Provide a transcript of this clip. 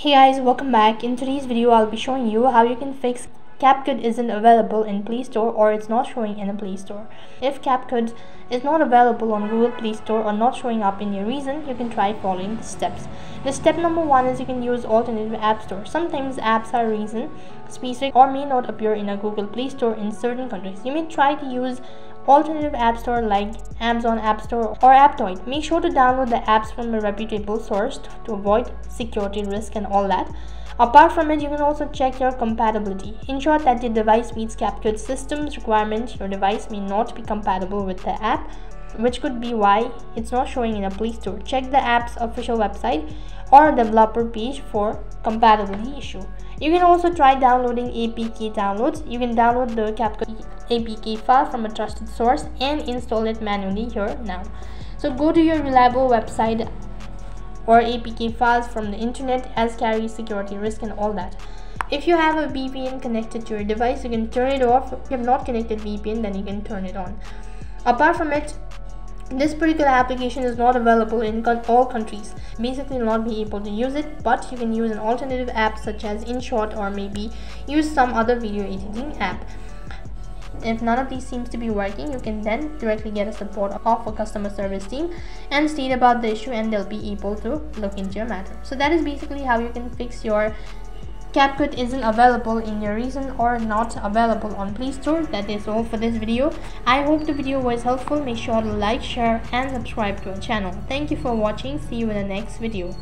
Hey guys, welcome back. In today's video, I'll be showing you how you can fix Capcut isn't available in Play Store or it's not showing in a Play Store. If Capcut is not available on Google Play Store or not showing up in your region, you can try following the steps. The step number 1 is you can use alternative app store. Sometimes apps are region specific or may not appear in a Google Play Store in certain countries. You may try to use alternative app store like Amazon App Store or Aptoid. Make sure to download the apps from a reputable source to avoid security risk and all that. Apart from it, you can also check your compatibility. Ensure that the device meets Capcut system's requirement. Your device may not be compatible with the app, which could be why it's not showing in a Play Store. Check the app's official website or developer page for compatibility issue. You can also try downloading APK downloads. You can download the Capcut APK file from a trusted source and install it manually here now. So go to your reliable website or APK files from the internet as carries security risk and all that. If you have a VPN connected to your device, you can turn it off. If you have not connected VPN, then you can turn it on. Apart from it, this particular application is not available in all countries. Basically, you'll not be able to use it, but you can use an alternative app such as InShot or maybe use some other video editing app. If none of these seems to be working, you can then directly get a support of a customer service team and state about the issue, and they'll be able to look into your matter. So that is basically how you can fix your Capcut isn't available in your region or not available on Play Store. That is all for this video. I hope the video was helpful. Make sure to like, share and subscribe to our channel. Thank you for watching. See you in the next video.